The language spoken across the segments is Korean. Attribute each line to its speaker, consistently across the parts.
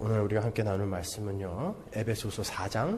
Speaker 1: 오늘 우리가 함께 나눌 말씀은요, 에베소서 4장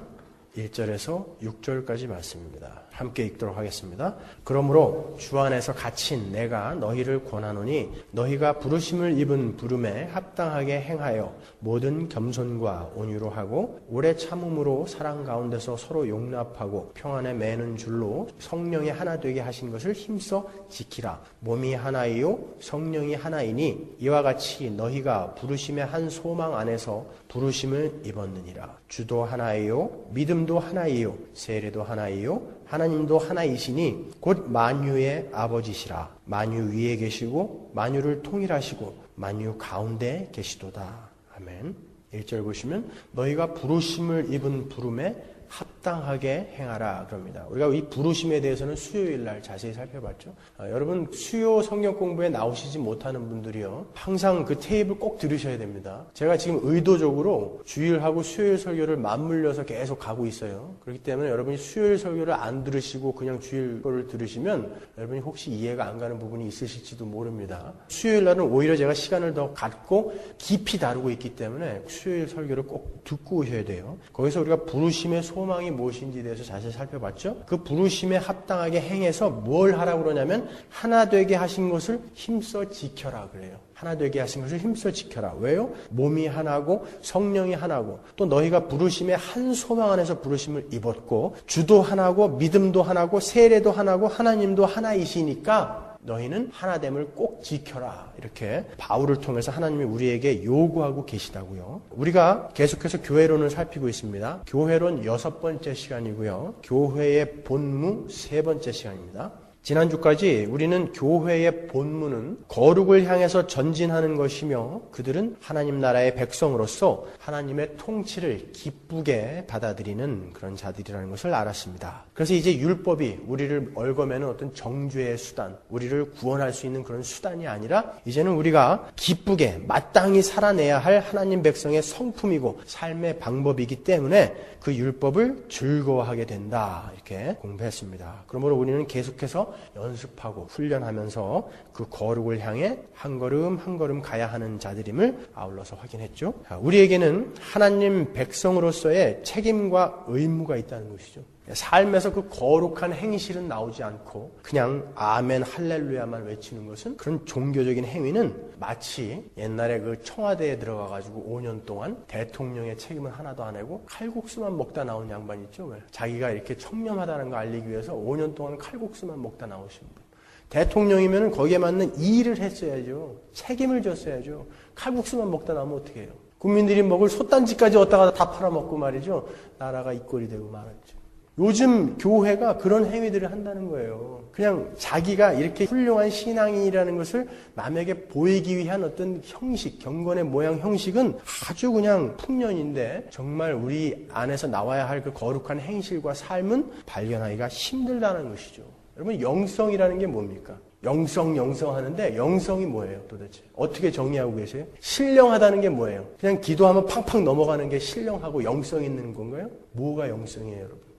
Speaker 1: 1절에서 6절까지 말씀입니다. 함께 읽도록 하겠습니다. 그러므로 주 안에서 갇힌 내가 너희를 권하노니 너희가 부르심을 입은 부름에 합당하게 행하여 모든 겸손과 온유로 하고 오래 참음으로 사랑 가운데서 서로 용납하고 평안에 매는 줄로 성령이 하나 되게 하신 것을 힘써 지키라. 몸이 하나이요 성령이 하나이니 이와 같이 너희가 부르심의 한 소망 안에서 부르심을 입었느니라. 주도 하나이요 믿음도 하나이요 세례도 하나이요 하나님도 하나이시니 곧 만유의 아버지시라. 만유 위에 계시고 만유를 통일하시고 만유 가운데 계시도다. 아멘. 1절 보시면 너희가 부르심을 입은 부름에 합당하게 행하라 그럽니다. 우리가 이 부르심에 대해서는 수요일 날 자세히 살펴봤죠. 여러분 수요 성경 공부에 나오시지 못하는 분들이요, 항상 그 테이프를 꼭 들으셔야 됩니다. 제가 지금 의도적으로 주일하고 수요일 설교를 맞물려서 계속 가고 있어요. 그렇기 때문에 여러분이 수요일 설교를 안 들으시고 그냥 주일 거를 들으시면 여러분이 혹시 이해가 안 가는 부분이 있으실지도 모릅니다. 수요일 날은 오히려 제가 시간을 더 갖고 깊이 다루고 있기 때문에 수요일 설교를 꼭 듣고 오셔야 돼요. 거기서 우리가 부르심의 소망이 무엇인지에 대해서 자세히 살펴봤죠. 그 부르심에 합당하게 행해서 뭘 하라고 그러냐면 하나 되게 하신 것을 힘써 지켜라 그래요. 하나 되게 하신 것을 힘써 지켜라. 왜요? 몸이 하나고 성령이 하나고 또 너희가 부르심의 한 소망 안에서 부르심을 입었고 주도 하나고 믿음도 하나고 세례도 하나고 하나님도 하나이시니까 너희는 하나됨을 꼭 지켜라. 이렇게 바울을 통해서 하나님이 우리에게 요구하고 계시다고요. 우리가 계속해서 교회론을 살피고 있습니다. 교회론 6번째 시간이고요. 교회의 본무 3번째 시간입니다. 지난주까지 우리는 교회의 본무는 거룩을 향해서 전진하는 것이며 그들은 하나님 나라의 백성으로서 하나님의 통치를 기쁘게 받아들이는 그런 자들이라는 것을 알았습니다. 그래서 이제 율법이 우리를 얽어매는 어떤 정죄의 수단, 우리를 구원할 수 있는 그런 수단이 아니라 이제는 우리가 기쁘게 마땅히 살아내야 할 하나님 백성의 성품이고 삶의 방법이기 때문에 그 율법을 즐거워하게 된다. 이렇게 공부했습니다. 그러므로 우리는 계속해서 연습하고 훈련하면서 그 거룩을 향해 한 걸음 한 걸음 가야 하는 자들임을 아울러서 확인했죠. 우리에게는 하나님 백성으로서의 책임과 의무가 있다는 것이죠. 삶에서 그 거룩한 행실은 나오지 않고 그냥 아멘 할렐루야만 외치는 것은, 그런 종교적인 행위는 마치 옛날에 그 청와대에 들어가가지고 5년 동안 대통령의 책임을 하나도 안 하고 칼국수만 먹다 나온 양반 있죠. 왜? 자기가 이렇게 청렴하다는 거 알리기 위해서 5년 동안 칼국수만 먹다 나오신 분. 대통령이면 거기에 맞는 일을 했어야죠. 책임을 졌어야죠. 칼국수만 먹다 나오면 어떻게 해요? 국민들이 먹을 솥단지까지 얻다가 다 팔아먹고 말이죠. 나라가 이 꼴이 되고 말았죠. 요즘 교회가 그런 행위들을 한다는 거예요. 그냥 자기가 이렇게 훌륭한 신앙인이라는 것을 남에게 보이기 위한 어떤 형식, 경건의 모양 형식은 아주 그냥 풍년인데 정말 우리 안에서 나와야 할 그 거룩한 행실과 삶은 발견하기가 힘들다는 것이죠. 여러분, 영성이라는 게 뭡니까? 영성 하는데 영성이 뭐예요 도대체? 어떻게 정의하고 계세요? 신령하다는 게 뭐예요? 그냥 기도하면 팡팡 넘어가는 게 신령하고 영성 있는 건가요? 뭐가 영성이에요, 여러분?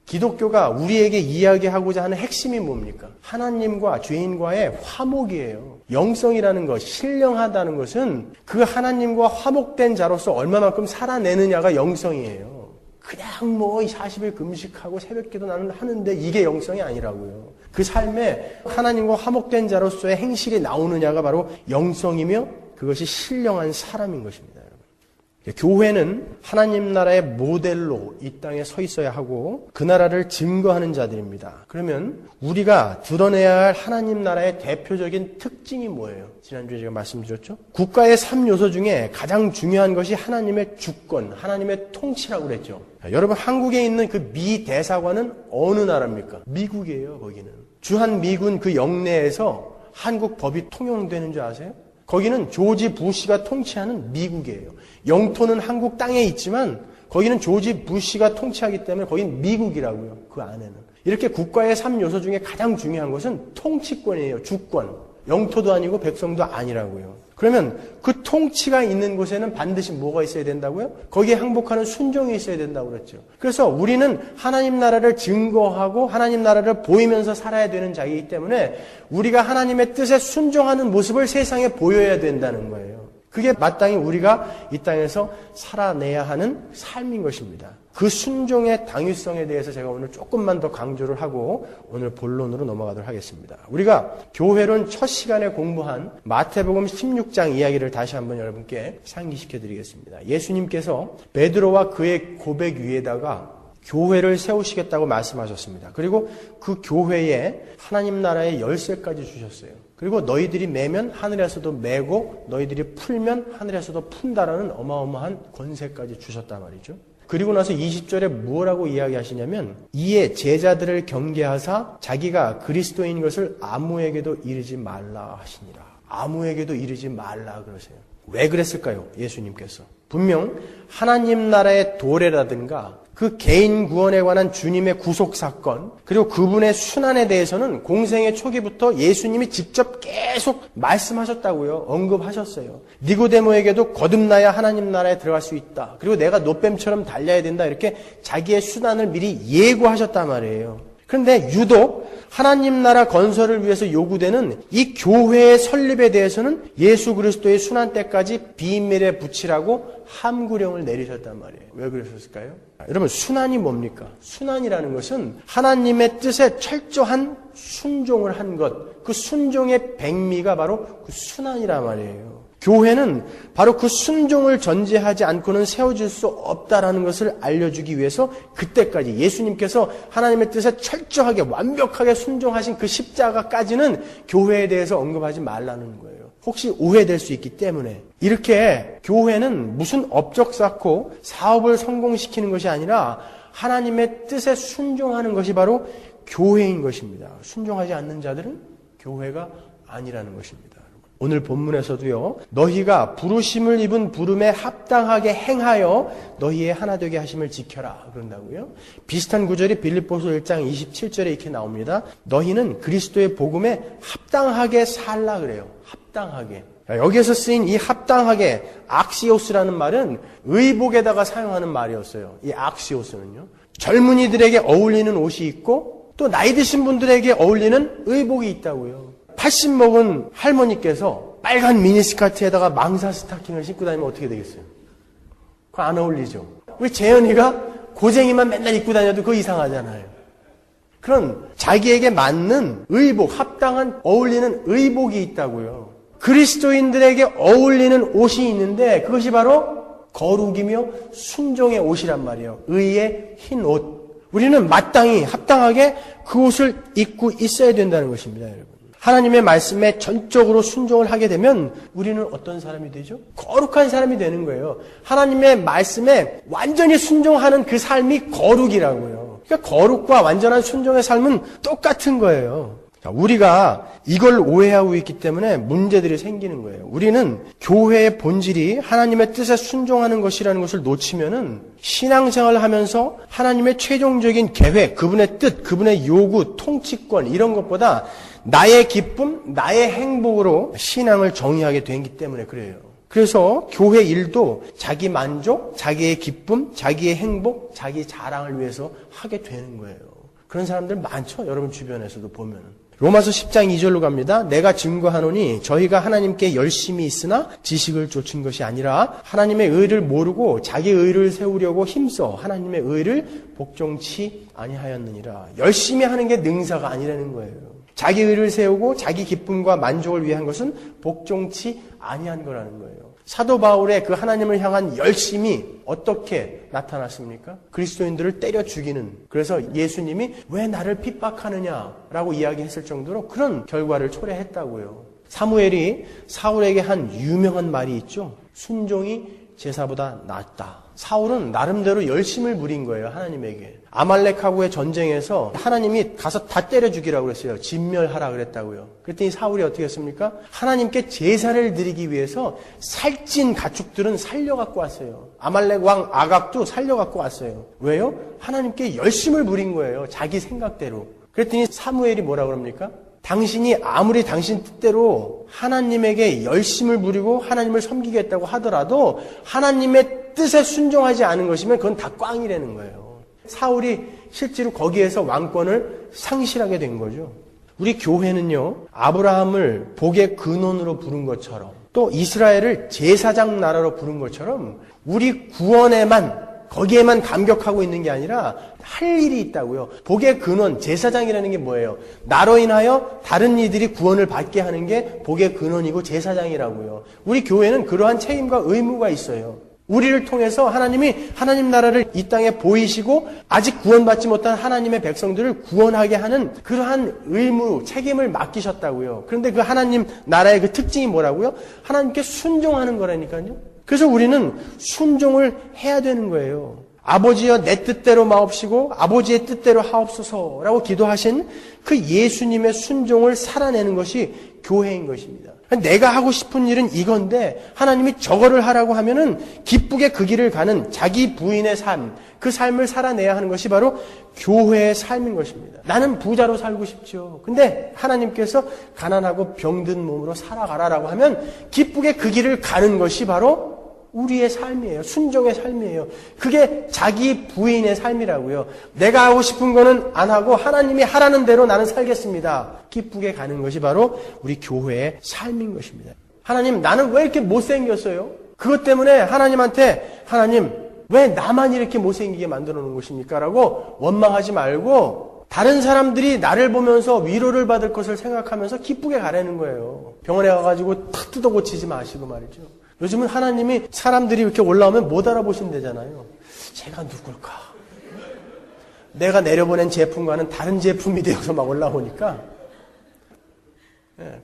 Speaker 1: 기독교가 우리에게 이야기하고자 하는 핵심이 뭡니까? 하나님과 죄인과의 화목이에요. 영성이라는 것, 신령하다는 것은 그 하나님과 화목된 자로서 얼마만큼 살아내느냐가 영성이에요. 그냥 뭐 40일 금식하고 새벽기도 나는 하는데 이게 영성이 아니라고요. 그 삶에 하나님과 화목된 자로서의 행실이 나오느냐가 바로 영성이며 그것이 신령한 사람인 것입니다. 교회는 하나님 나라의 모델로 이 땅에 서 있어야 하고 그 나라를 증거하는 자들입니다. 그러면 우리가 드러내야 할 하나님 나라의 대표적인 특징이 뭐예요? 지난주에 제가 말씀드렸죠? 국가의 3요소 중에 가장 중요한 것이 하나님의 주권, 하나님의 통치라고 그랬죠. 여러분, 한국에 있는 그 미 대사관은 어느 나라입니까? 미국이에요. 거기는 주한 미군 그 영내에서 한국 법이 통용되는 줄 아세요? 거기는 조지 부시가 통치하는 미국이에요. 영토는 한국 땅에 있지만 거기는 조지 부시가 통치하기 때문에 거긴 미국이라고요. 그 안에는. 이렇게 국가의 3요소 중에 가장 중요한 것은 통치권이에요. 주권. 영토도 아니고 백성도 아니라고요. 그러면 그 통치가 있는 곳에는 반드시 뭐가 있어야 된다고요? 거기에 항복하는 순종이 있어야 된다고 그랬죠. 그래서 우리는 하나님 나라를 증거하고 하나님 나라를 보이면서 살아야 되는 자이기 때문에 우리가 하나님의 뜻에 순종하는 모습을 세상에 보여야 된다는 거예요. 그게 마땅히 우리가 이 땅에서 살아내야 하는 삶인 것입니다. 그 순종의 당위성에 대해서 제가 오늘 조금만 더 강조를 하고 오늘 본론으로 넘어가도록 하겠습니다. 우리가 교회론 첫 시간에 공부한 마태복음 16장 이야기를 다시 한번 여러분께 상기시켜 드리겠습니다. 예수님께서 베드로와 그의 고백 위에다가 교회를 세우시겠다고 말씀하셨습니다. 그리고 그 교회에 하나님 나라의 열쇠까지 주셨어요. 그리고 너희들이 매면 하늘에서도 매고 너희들이 풀면 하늘에서도 푼다라는 어마어마한 권세까지 주셨단 말이죠. 그리고 나서 20절에 뭐라고 이야기하시냐면 이에 제자들을 경계하사 자기가 그리스도인 것을 아무에게도 이르지 말라 하시니라. 아무에게도 이르지 말라 그러세요. 왜 그랬을까요? 예수님께서. 분명 하나님 나라의 도래라든가 그 개인 구원에 관한 주님의 구속 사건 그리고 그분의 순환에 대해서는 공생의 초기부터 예수님이 직접 계속 말씀하셨다고요. 언급하셨어요. 니고데모에게도 거듭나야 하나님 나라에 들어갈 수 있다. 그리고 내가 노뱀처럼 달려야 된다. 이렇게 자기의 순환을 미리 예고하셨단 말이에요. 그런데 유독 하나님 나라 건설을 위해서 요구되는 이 교회의 설립에 대해서는 예수 그리스도의 순환 때까지 비밀에 붙이라고 함구령을 내리셨단 말이에요. 왜 그러셨을까요? 여러분, 순환이 뭡니까? 순환이라는 것은 하나님의 뜻에 철저한 순종을 한 것, 그 순종의 백미가 바로 그 순환이란 말이에요. 교회는 바로 그 순종을 전제하지 않고는 세워질 수 없다라는 것을 알려주기 위해서 그때까지 예수님께서 하나님의 뜻에 철저하게 완벽하게 순종하신 그 십자가까지는 교회에 대해서 언급하지 말라는 거예요. 혹시 오해될 수 있기 때문에. 이렇게 교회는 무슨 업적 쌓고 사업을 성공시키는 것이 아니라 하나님의 뜻에 순종하는 것이 바로 교회인 것입니다. 순종하지 않는 자들은 교회가 아니라는 것입니다. 오늘 본문에서도요. 너희가 부르심을 입은 부름에 합당하게 행하여 너희의 하나 되게 하심을 지켜라 그런다고요. 비슷한 구절이 빌립보서 1장 27절에 이렇게 나옵니다. 너희는 그리스도의 복음에 합당하게 살라 그래요. 합당하게. 여기에서 쓰인 이 합당하게 악시오스라는 말은 의복에다가 사용하는 말이었어요. 이 악시오스는요. 젊은이들에게 어울리는 옷이 있고 또 나이 드신 분들에게 어울리는 의복이 있다고요. 80 먹은 할머니께서 빨간 미니스커트에다가 망사 스타킹을 신고 다니면 어떻게 되겠어요? 그거 안 어울리죠. 우리 재현이가 고쟁이만 맨날 입고 다녀도 그거 이상하잖아요. 그런 자기에게 맞는 의복, 합당한 어울리는 의복이 있다고요. 그리스도인들에게 어울리는 옷이 있는데 그것이 바로 거룩이며 순종의 옷이란 말이에요. 의의 흰 옷. 우리는 마땅히 합당하게 그 옷을 입고 있어야 된다는 것입니다, 여러분. 하나님의 말씀에 전적으로 순종을 하게 되면 우리는 어떤 사람이 되죠? 거룩한 사람이 되는 거예요. 하나님의 말씀에 완전히 순종하는 그 삶이 거룩이라고요. 그러니까 거룩과 완전한 순종의 삶은 똑같은 거예요. 우리가 이걸 오해하고 있기 때문에 문제들이 생기는 거예요. 우리는 교회의 본질이 하나님의 뜻에 순종하는 것이라는 것을 놓치면은 신앙생활을 하면서 하나님의 최종적인 계획, 그분의 뜻, 그분의 요구, 통치권 이런 것보다 나의 기쁨, 나의 행복으로 신앙을 정의하게 되기 때문에 그래요. 그래서 교회 일도 자기 만족, 자기의 기쁨, 자기의 행복, 자기 자랑을 위해서 하게 되는 거예요. 그런 사람들 많죠? 여러분 주변에서도 보면은. 로마서 10장 2절로 갑니다. 내가 증거하노니 저희가 하나님께 열심히 있으나 지식을 좇은 것이 아니라 하나님의 의를 모르고 자기 의를 세우려고 힘써 하나님의 의를 복종치 아니하였느니라. 열심히 하는 게 능사가 아니라는 거예요. 자기 의를 세우고 자기 기쁨과 만족을 위한 것은 복종치 아니한 거라는 거예요. 사도 바울의 그 하나님을 향한 열심이 어떻게 나타났습니까? 그리스도인들을 때려 죽이는. 그래서 예수님이 왜 나를 핍박하느냐라고 이야기했을 정도로 그런 결과를 초래했다고요. 사무엘이 사울에게 한 유명한 말이 있죠. 순종이 제사보다 낫다. 사울은 나름대로 열심을 부린 거예요. 하나님에게. 아말렉하고의 전쟁에서 하나님이 가서 다 때려 죽이라고 그랬어요. 진멸하라 그랬다고요. 그랬더니 사울이 어떻게 했습니까? 하나님께 제사를 드리기 위해서 살찐 가축들은 살려갖고 왔어요. 아말렉 왕 아각도 살려갖고 왔어요. 왜요? 하나님께 열심을 부린 거예요. 자기 생각대로. 그랬더니 사무엘이 뭐라 그럽니까? 당신이 아무리 당신 뜻대로 하나님에게 열심을 부리고 하나님을 섬기겠다고 하더라도 하나님의 뜻에 순종하지 않은 것이면 그건 다 꽝이라는 거예요. 사울이 실제로 거기에서 왕권을 상실하게 된 거죠. 우리 교회는요, 아브라함을 복의 근원으로 부른 것처럼 또 이스라엘을 제사장 나라로 부른 것처럼 우리 구원에만 거기에만 감격하고 있는 게 아니라 할 일이 있다고요. 복의 근원, 제사장이라는 게 뭐예요? 나로 인하여 다른 이들이 구원을 받게 하는 게 복의 근원이고 제사장이라고요. 우리 교회는 그러한 책임과 의무가 있어요. 우리를 통해서 하나님이 하나님 나라를 이 땅에 보이시고 아직 구원받지 못한 하나님의 백성들을 구원하게 하는 그러한 의무, 책임을 맡기셨다고요. 그런데 그 하나님 나라의 그 특징이 뭐라고요? 하나님께 순종하는 거라니까요. 그래서 우리는 순종을 해야 되는 거예요. 아버지여 내 뜻대로 마옵시고 아버지의 뜻대로 하옵소서라고 기도하신 그 예수님의 순종을 살아내는 것이 교회인 것입니다. 내가 하고 싶은 일은 이건데 하나님이 저거를 하라고 하면은 기쁘게 그 길을 가는 자기 부인의 삶, 그 삶을 살아내야 하는 것이 바로 교회의 삶인 것입니다. 나는 부자로 살고 싶죠. 근데 하나님께서 가난하고 병든 몸으로 살아가라라고 하면 기쁘게 그 길을 가는 것이 바로 우리의 삶이에요. 순종의 삶이에요. 그게 자기 부인의 삶이라고요. 내가 하고 싶은 거는 안 하고 하나님이 하라는 대로 나는 살겠습니다. 기쁘게 가는 것이 바로 우리 교회의 삶인 것입니다. 하나님, 나는 왜 이렇게 못생겼어요? 그것 때문에 하나님한테 하나님, 왜 나만 이렇게 못생기게 만들어 놓은 것입니까? 라고 원망하지 말고 다른 사람들이 나를 보면서 위로를 받을 것을 생각하면서 기쁘게 가라는 거예요. 병원에 가가지고 탁 뜯어 고치지 마시고 말이죠. 요즘은 하나님이 사람들이 이렇게 올라오면 못 알아보신대잖아요. 제가 누굴까? 내가 내려보낸 제품과는 다른 제품이 되어서 막 올라오니까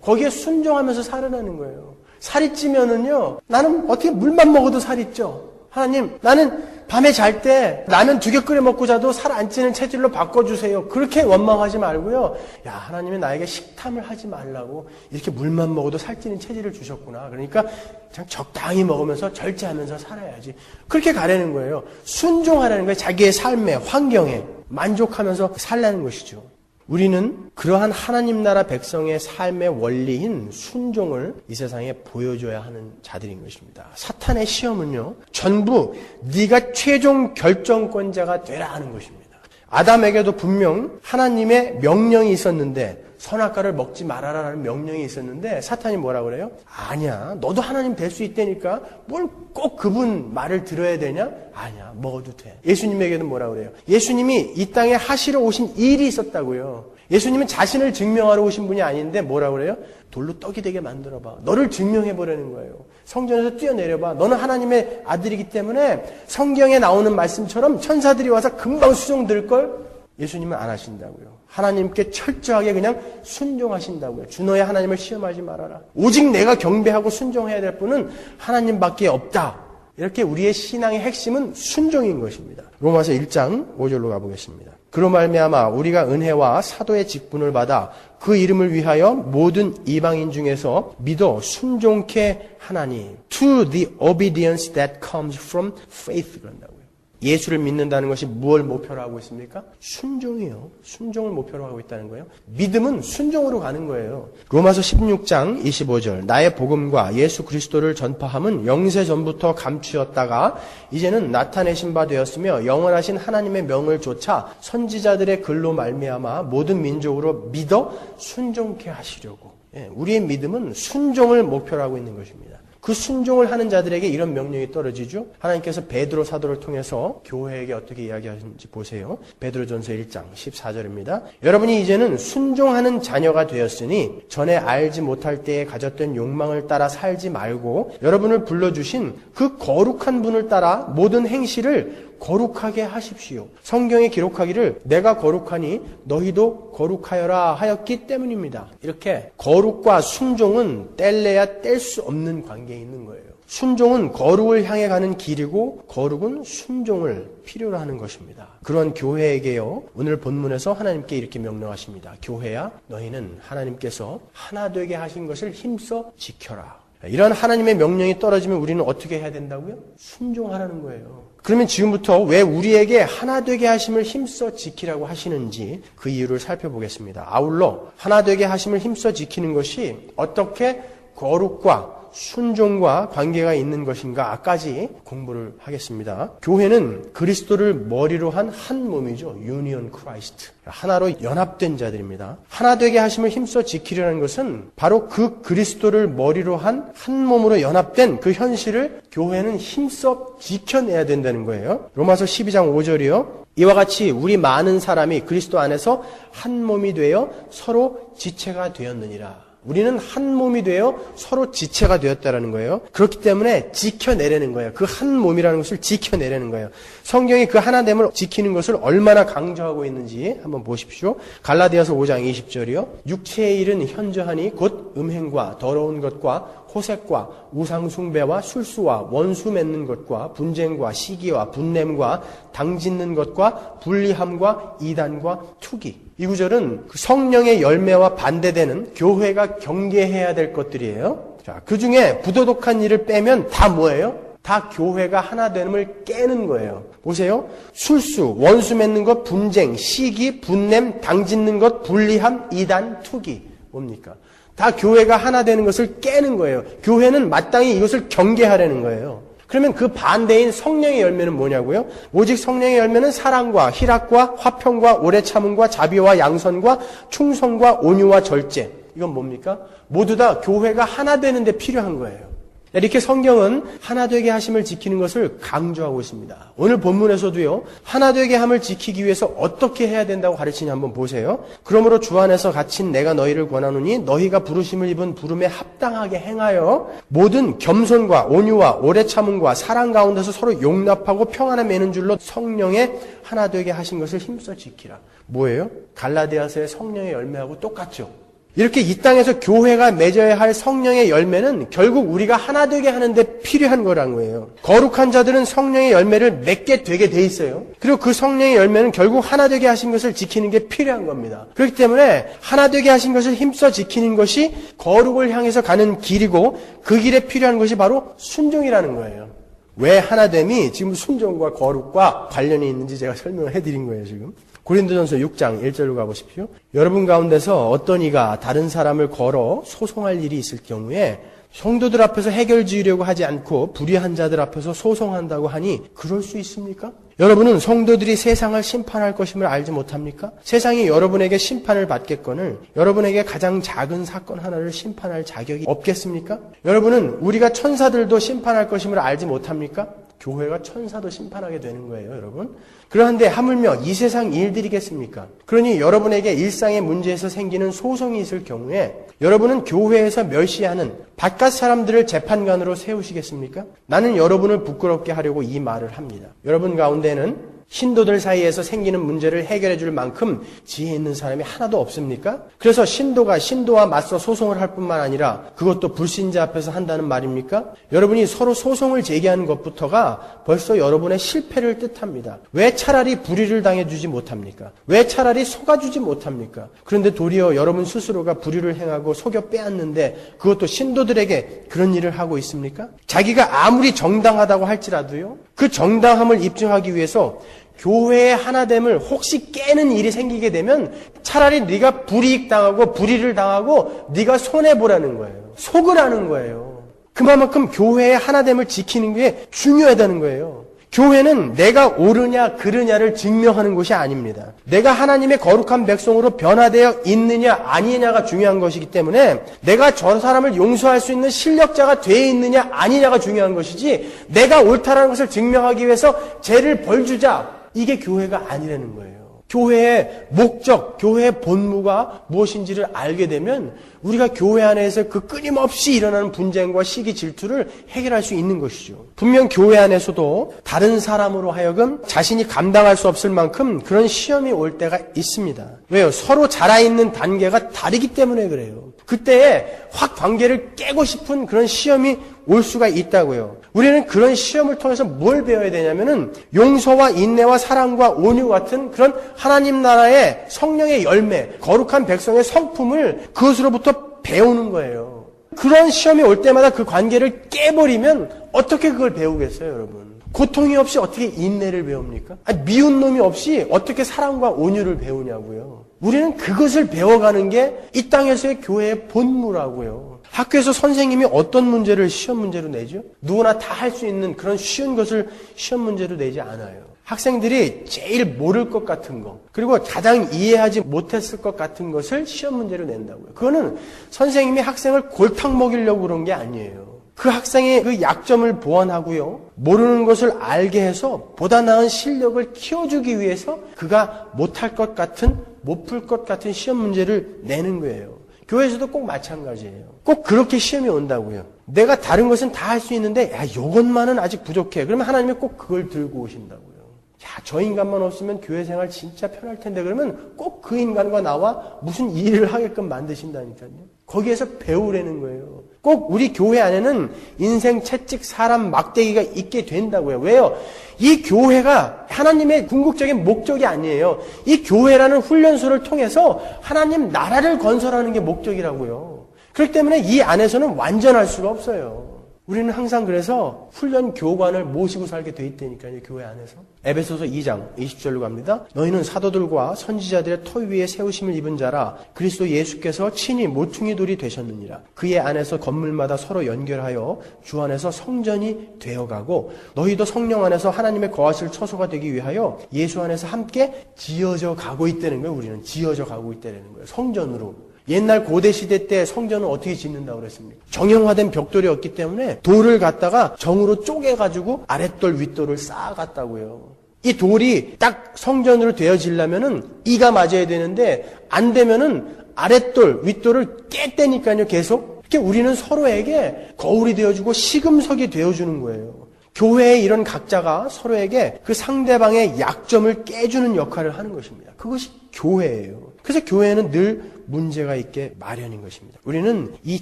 Speaker 1: 거기에 순종하면서 살아나는 거예요. 살이 찌면은요, 나는 어떻게 물만 먹어도 살이 쪄. 하나님, 나는 밤에 잘 때 라면 2개 끓여 먹고 자도 살 안 찌는 체질로 바꿔주세요. 그렇게 원망하지 말고요. 야, 하나님이 나에게 식탐을 하지 말라고 이렇게 물만 먹어도 살찌는 체질을 주셨구나. 그러니까 그냥 적당히 먹으면서 절제하면서 살아야지. 그렇게 가라는 거예요. 순종하라는 거예요. 자기의 삶에, 환경에 만족하면서 살라는 것이죠. 우리는 그러한 하나님 나라 백성의 삶의 원리인 순종을 이 세상에 보여줘야 하는 자들인 것입니다. 사탄의 시험은요, 전부 네가 최종 결정권자가 되라 하는 것입니다. 아담에게도 분명 하나님의 명령이 있었는데 선악과를 먹지 말아라라는 명령이 있었는데 사탄이 뭐라 그래요? 아니야, 너도 하나님 될 수 있다니까 뭘 꼭 그분 말을 들어야 되냐? 아니야, 먹어도 돼. 예수님에게는 뭐라 그래요? 예수님이 이 땅에 하시러 오신 일이 있었다고요. 예수님은 자신을 증명하러 오신 분이 아닌데 뭐라 그래요? 돌로 떡이 되게 만들어봐. 너를 증명해보라는 거예요. 성전에서 뛰어내려봐. 너는 하나님의 아들이기 때문에 성경에 나오는 말씀처럼 천사들이 와서 금방 수종들걸? 예수님은 안 하신다고요. 하나님께 철저하게 그냥 순종하신다고요. 주 너의 하나님을 시험하지 말아라. 오직 내가 경배하고 순종해야 될 분은 하나님밖에 없다. 이렇게 우리의 신앙의 핵심은 순종인 것입니다. 로마서 1장 5절로 가보겠습니다. 그로 말미암아 우리가 은혜와 사도의 직분을 받아 그 이름을 위하여 모든 이방인 중에서 믿어 순종케 하나니 to the obedience that comes from faith 그런다고요. 예수를 믿는다는 것이 무엇을 목표로 하고 있습니까? 순종이요. 순종을 목표로 하고 있다는 거예요. 믿음은 순종으로 가는 거예요. 로마서 16장 25절 나의 복음과 예수 그리스도를 전파함은 영세 전부터 감추었다가 이제는 나타내신 바 되었으며 영원하신 하나님의 명을 조차 선지자들의 글로 말미암아 모든 민족으로 믿어 순종케 하시려고. 우리의 믿음은 순종을 목표로 하고 있는 것입니다. 그 순종을 하는 자들에게 이런 명령이 떨어지죠. 하나님께서 베드로 사도를 통해서 교회에게 어떻게 이야기하시는지 보세요. 베드로전서 1장 14절입니다. 여러분이 이제는 순종하는 자녀가 되었으니 전에 알지 못할 때에 가졌던 욕망을 따라 살지 말고 여러분을 불러주신 그 거룩한 분을 따라 모든 행실을 거룩하게 하십시오. 성경에 기록하기를 내가 거룩하니 너희도 거룩하여라 하였기 때문입니다. 이렇게 거룩과 순종은 뗄래야 뗄 수 없는 관계에 있는 거예요. 순종은 거룩을 향해 가는 길이고 거룩은 순종을 필요로 하는 것입니다. 그런 교회에게요. 오늘 본문에서 하나님께 이렇게 명령하십니다. 교회야 너희는 하나님께서 하나 되게 하신 것을 힘써 지켜라. 이런 하나님의 명령이 떨어지면 우리는 어떻게 해야 된다고요? 순종하라는 거예요. 그러면 지금부터 왜 우리에게 하나 되게 하심을 힘써 지키라고 하시는지 그 이유를 살펴보겠습니다. 아울러 하나 되게 하심을 힘써 지키는 것이 어떻게 거룩과 순종과 관계가 있는 것인가까지 공부를 하겠습니다. 교회는 그리스도를 머리로 한 한 몸이죠. 유니온 크라이스트. 하나로 연합된 자들입니다. 하나 되게 하심을 힘써 지키려는 것은 바로 그 그리스도를 머리로 한 한 몸으로 연합된 그 현실을 교회는 힘써 지켜내야 된다는 거예요. 로마서 12장 5절이요. 이와 같이 우리 많은 사람이 그리스도 안에서 한 몸이 되어 서로 지체가 되었느니라. 우리는 한 몸이 되어 서로 지체가 되었다라는 거예요. 그렇기 때문에 지켜내려는 거예요. 그 한 몸이라는 것을 지켜내려는 거예요. 성경이 그 하나됨을 지키는 것을 얼마나 강조하고 있는지 한번 보십시오. 갈라디아서 5장 20절이요. 육체의 일은 현저하니 곧 음행과 더러운 것과 호색과 우상숭배와 술수와 원수 맺는 것과 분쟁과 시기와 분냄과 당짓는 것과 불리함과 이단과 투기. 이 구절은 성령의 열매와 반대되는 교회가 경계해야 될 것들이에요. 자, 그 중에 부도덕한 일을 빼면 다 뭐예요? 다 교회가 하나 됨을 깨는 거예요. 보세요. 술수, 원수 맺는 것, 분쟁, 시기, 분냄, 당짓는 것, 불리함, 이단, 투기. 뭡니까? 다 교회가 하나 되는 것을 깨는 거예요. 교회는 마땅히 이것을 경계하려는 거예요. 그러면 그 반대인 성령의 열매는 뭐냐고요? 오직 성령의 열매는 사랑과 희락과 화평과 오래 참음과 자비와 양선과 충성과 온유와 절제. 이건 뭡니까? 모두 다 교회가 하나 되는 데 필요한 거예요. 이렇게 성경은 하나 되게 하심을 지키는 것을 강조하고 있습니다. 오늘 본문에서도요. 하나 되게 함을 지키기 위해서 어떻게 해야 된다고 가르치냐 한번 보세요. 그러므로 주 안에서 갇힌 내가 너희를 권하노니 너희가 부르심을 입은 부름에 합당하게 행하여 모든 겸손과 온유와 오래 참음과 사랑 가운데서 서로 용납하고 평안에 매는 줄로 성령의 하나 되게 하신 것을 힘써 지키라. 뭐예요? 갈라디아서의 성령의 열매하고 똑같죠. 이렇게 이 땅에서 교회가 맺어야 할 성령의 열매는 결국 우리가 하나 되게 하는데 필요한 거란 거예요. 거룩한 자들은 성령의 열매를 맺게 되게 돼 있어요. 그리고 그 성령의 열매는 결국 하나 되게 하신 것을 지키는 게 필요한 겁니다. 그렇기 때문에 하나 되게 하신 것을 힘써 지키는 것이 거룩을 향해서 가는 길이고 그 길에 필요한 것이 바로 순종이라는 거예요. 왜 하나됨이 지금 순종과 거룩과 관련이 있는지 제가 설명을 해드린 거예요, 지금. 고린도전서 6장 1절로 가보십시오. 여러분 가운데서 어떤 이가 다른 사람을 걸어 소송할 일이 있을 경우에 성도들 앞에서 해결 지으려고 하지 않고 불의한 자들 앞에서 소송한다고 하니 그럴 수 있습니까? 여러분은 성도들이 세상을 심판할 것임을 알지 못합니까? 세상이 여러분에게 심판을 받겠거늘 여러분에게 가장 작은 사건 하나를 심판할 자격이 없겠습니까? 여러분은 우리가 천사들도 심판할 것임을 알지 못합니까? 교회가 천사도 심판하게 되는 거예요, 여러분. 그런데 하물며 이 세상 일들이겠습니까? 그러니 여러분에게 일상의 문제에서 생기는 소송이 있을 경우에 여러분은 교회에서 멸시하는 바깥 사람들을 재판관으로 세우시겠습니까? 나는 여러분을 부끄럽게 하려고 이 말을 합니다. 여러분 가운데는 신도들 사이에서 생기는 문제를 해결해 줄 만큼 지혜 있는 사람이 하나도 없습니까? 그래서 신도가 신도와 맞서 소송을 할 뿐만 아니라 그것도 불신자 앞에서 한다는 말입니까? 여러분이 서로 소송을 제기하는 것부터가 벌써 여러분의 실패를 뜻합니다. 왜 차라리 불의를 당해주지 못합니까? 왜 차라리 속아주지 못합니까? 그런데 도리어 여러분 스스로가 불의를 행하고 속여 빼앗는데 그것도 신도들에게 그런 일을 하고 있습니까? 자기가 아무리 정당하다고 할지라도요. 그 정당함을 입증하기 위해서 교회의 하나됨을 혹시 깨는 일이 생기게 되면 차라리 네가 불이익 당하고 불의를 당하고 네가 손해보라는 거예요. 속으라는 거예요. 그만큼 교회의 하나됨을 지키는 게 중요하다는 거예요. 교회는 내가 옳으냐 그르냐를 증명하는 것이 아닙니다. 내가 하나님의 거룩한 백성으로 변화되어 있느냐 아니냐가 중요한 것이기 때문에 내가 저 사람을 용서할 수 있는 실력자가 되어 있느냐 아니냐가 중요한 것이지 내가 옳다라는 것을 증명하기 위해서 죄를 벌주자 이게 교회가 아니라는 거예요. 교회의 목적, 교회의 본무가 무엇인지를 알게 되면 우리가 교회 안에서 그 끊임없이 일어나는 분쟁과 시기 질투를 해결할 수 있는 것이죠. 분명 교회 안에서도 다른 사람으로 하여금 자신이 감당할 수 없을 만큼 그런 시험이 올 때가 있습니다. 왜요? 서로 자라있는 단계가 다르기 때문에 그래요. 그때에 확 관계를 깨고 싶은 그런 시험이 올 수가 있다고요. 우리는 그런 시험을 통해서 뭘 배워야 되냐면은 용서와 인내와 사랑과 온유 같은 그런 하나님 나라의 성령의 열매, 거룩한 백성의 성품을 그것으로부터 배우는 거예요. 그런 시험이 올 때마다 그 관계를 깨버리면 어떻게 그걸 배우겠어요, 여러분? 고통이 없이 어떻게 인내를 배웁니까? 미운 놈이 없이 어떻게 사랑과 온유를 배우냐고요. 우리는 그것을 배워가는 게 이 땅에서의 교회의 본무라고요. 학교에서 선생님이 어떤 문제를 시험 문제로 내죠? 누구나 다 할 수 있는 그런 쉬운 것을 시험 문제로 내지 않아요. 학생들이 제일 모를 것 같은 거, 그리고 가장 이해하지 못했을 것 같은 것을 시험 문제로 낸다고요. 그거는 선생님이 학생을 골탕 먹이려고 그런 게 아니에요. 그 학생의 그 약점을 보완하고요, 모르는 것을 알게 해서 보다 나은 실력을 키워주기 위해서 그가 못할 것 같은, 못 풀 것 같은 시험 문제를 내는 거예요. 교회에서도 꼭 마찬가지예요. 꼭 그렇게 시험이 온다고요. 내가 다른 것은 다 할 수 있는데 야, 이것만은 아직 부족해. 그러면 하나님이 꼭 그걸 들고 오신다고요. 야, 저 인간만 없으면 교회 생활 진짜 편할 텐데 그러면 꼭 그 인간과 나와 무슨 일을 하게끔 만드신다니까요. 거기에서 배우라는 거예요. 꼭 우리 교회 안에는 인생 채찍 사람 막대기가 있게 된다고요. 왜요? 이 교회가 하나님의 궁극적인 목적이 아니에요. 이 교회라는 훈련소를 통해서 하나님 나라를 건설하는 게 목적이라고요. 그렇기 때문에 이 안에서는 완전할 수가 없어요. 우리는 항상 그래서 훈련 교관을 모시고 살게 돼 있다니까요, 교회 안에서. 에베소서 2장 20절로 갑니다. 너희는 사도들과 선지자들의 터 위에 세우심을 입은 자라 그리스도 예수께서 친히 모퉁이 돌이 되셨느니라. 그의 안에서 건물마다 서로 연결하여 주 안에서 성전이 되어가고 너희도 성령 안에서 하나님의 거하실 처소가 되기 위하여 예수 안에서 함께 지어져 가고 있다는 거예요. 우리는 지어져 가고 있다는 거예요. 성전으로. 옛날 고대 시대 때 성전을 어떻게 짓는다고 그랬습니까? 정형화된 벽돌이 없기 때문에 돌을 갖다가 정으로 쪼개가지고 아랫돌 윗돌을 쌓아갔다고요. 이 돌이 딱 성전으로 되어지려면은 이가 맞아야 되는데 안 되면은 아랫돌 윗돌을 깼다니까요. 계속. 이렇게 우리는 서로에게 거울이 되어주고 시금석이 되어주는 거예요. 교회의 이런 각자가 서로에게 그 상대방의 약점을 깨주는 역할을 하는 것입니다. 그것이 교회예요. 그래서 교회는 늘 문제가 있게 마련인 것입니다. 우리는 이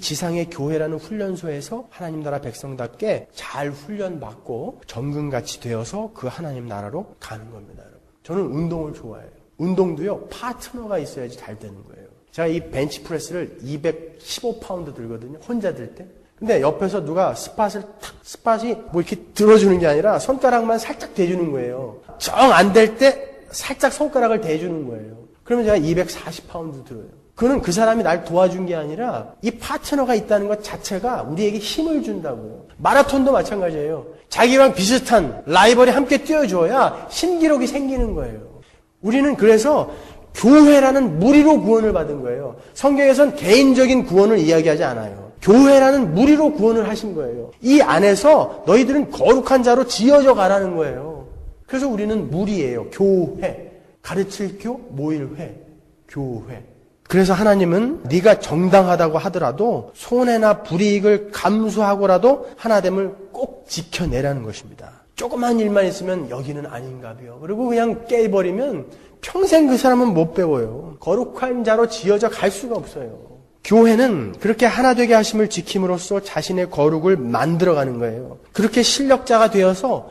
Speaker 1: 지상의 교회라는 훈련소에서 하나님 나라 백성답게 잘 훈련받고 정금같이 되어서 그 하나님 나라로 가는 겁니다. 여러분. 저는 운동을 좋아해요. 운동도요, 파트너가 있어야지 잘 되는 거예요. 제가 이 벤치프레스를 215파운드 들거든요. 혼자 들 때. 근데 옆에서 누가 스팟이 뭐 이렇게 들어주는 게 아니라 손가락만 살짝 대주는 거예요. 정 안 될 때 살짝 손가락을 대주는 거예요. 그러면 제가 240파운드 들어요. 그거는 그 사람이 날 도와준 게 아니라 이 파트너가 있다는 것 자체가 우리에게 힘을 준다고요. 마라톤도 마찬가지예요. 자기랑 비슷한 라이벌이 함께 뛰어줘야 신기록이 생기는 거예요. 우리는 그래서 교회라는 무리로 구원을 받은 거예요. 성경에선 개인적인 구원을 이야기하지 않아요. 교회라는 무리로 구원을 하신 거예요. 이 안에서 너희들은 거룩한 자로 지어져 가라는 거예요. 그래서 우리는 무리예요. 교회. 가르칠 교, 모일 회. 교회. 그래서 하나님은 네가 정당하다고 하더라도 손해나 불이익을 감수하고라도 하나됨을 꼭 지켜내라는 것입니다. 조그만 일만 있으면 여기는 아닌가벼. 그리고 그냥 깨버리면 평생 그 사람은 못 배워요. 거룩한 자로 지어져 갈 수가 없어요. 교회는 그렇게 하나 되게 하심을 지킴으로써 자신의 거룩을 만들어가는 거예요. 그렇게 실력자가 되어서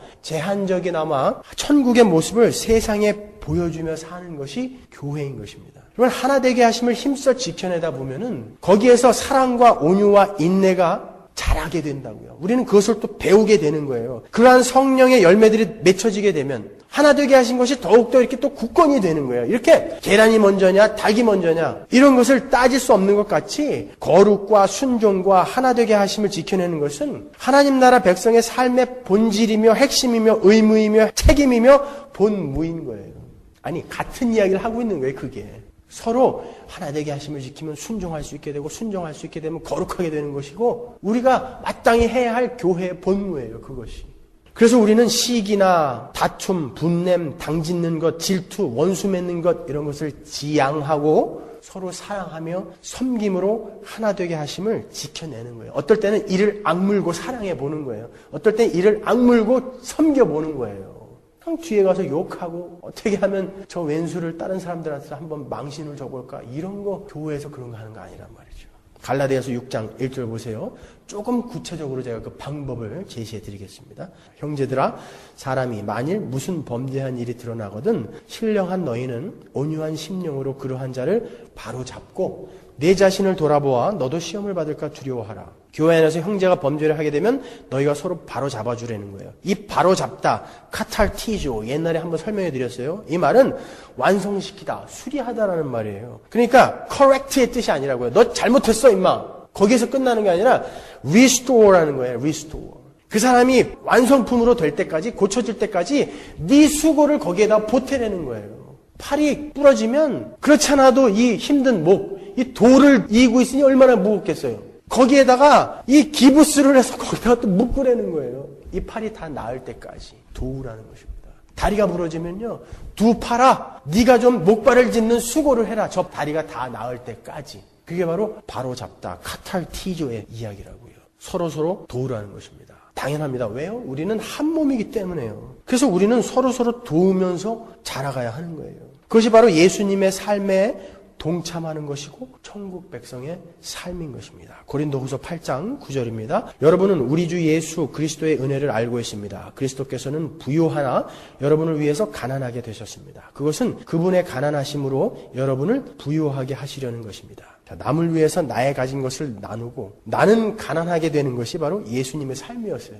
Speaker 1: 제한적이나마 천국의 모습을 세상에 보여주며 사는 것이 교회인 것입니다. 그러면 하나 되게 하심을 힘써 지켜내다 보면은 거기에서 사랑과 온유와 인내가 자라게 된다고요. 우리는 그것을 또 배우게 되는 거예요. 그러한 성령의 열매들이 맺혀지게 되면 하나 되게 하신 것이 더욱더 이렇게 또 굳건히 되는 거예요. 이렇게 계란이 먼저냐 닭이 먼저냐 이런 것을 따질 수 없는 것 같이 거룩과 순종과 하나 되게 하심을 지켜내는 것은 하나님 나라 백성의 삶의 본질이며 핵심이며 의무이며 책임이며 본무인 거예요. 아니 같은 이야기를 하고 있는 거예요. 그게. 서로 하나 되게 하심을 지키면 순종할 수 있게 되고 순종할 수 있게 되면 거룩하게 되는 것이고 우리가 마땅히 해야 할 교회의 본무예요. 그것이. 그래서 우리는 시기나 다툼, 분냄, 당짓는 것, 질투, 원수 맺는 것 이런 것을 지양하고 서로 사랑하며 섬김으로 하나 되게 하심을 지켜내는 거예요. 어떨 때는 이를 악물고 사랑해 보는 거예요. 어떨 때는 이를 악물고 섬겨 보는 거예요. 그냥 뒤에 가서 욕하고 어떻게 하면 저 왼수를 다른 사람들한테 한번 망신을 줘볼까 이런 거 교회에서 그런 거 하는 거 아니란 말이죠. 갈라디아서 6장 1절 보세요. 조금 구체적으로 제가 그 방법을 제시해 드리겠습니다. 형제들아 사람이 만일 무슨 범죄한 일이 드러나거든 신령한 너희는 온유한 심령으로 그러한 자를 바로잡고 내 자신을 돌아보아 너도 시험을 받을까 두려워하라. 교회 안에서 형제가 범죄를 하게 되면 너희가 서로 바로 잡아주라는 거예요. 이 바로 잡다, 카탈티조 옛날에 한번 설명해 드렸어요. 이 말은 완성시키다, 수리하다라는 말이에요. 그러니까 correct의 뜻이 아니라고요. 너 잘못했어 임마. 거기에서 끝나는 게 아니라 restore라는 거예요. restore. 그 사람이 완성품으로 될 때까지, 고쳐질 때까지 네 수고를 거기에다 보태내는 거예요. 팔이 부러지면 그렇지 않아도 이 힘든 목, 이 돌을 이고 있으니 얼마나 무겁겠어요. 거기에다가 이 기부스를 해서 거기다가 또 묶으라는 거예요. 이 팔이 다 나을 때까지 도우라는 것입니다. 다리가 부러지면요, 두 팔아 네가 좀 목발을 짚는 수고를 해라. 저 다리가 다 나을 때까지. 그게 바로 잡다, 카탈티조의 이야기라고요. 서로 도우라는 것입니다. 당연합니다. 왜요? 우리는 한 몸이기 때문에요. 그래서 우리는 서로 도우면서 자라가야 하는 거예요. 그것이 바로 예수님의 삶에 동참하는 것이고 천국 백성의 삶인 것입니다. 고린도후서 8장 9절입니다. 여러분은 우리 주 예수 그리스도의 은혜를 알고 있습니다. 그리스도께서는 부요하나 여러분을 위해서 가난하게 되셨습니다. 그것은 그분의 가난하심으로 여러분을 부요하게 하시려는 것입니다. 남을 위해서 나의 가진 것을 나누고 나는 가난하게 되는 것이 바로 예수님의 삶이었어요.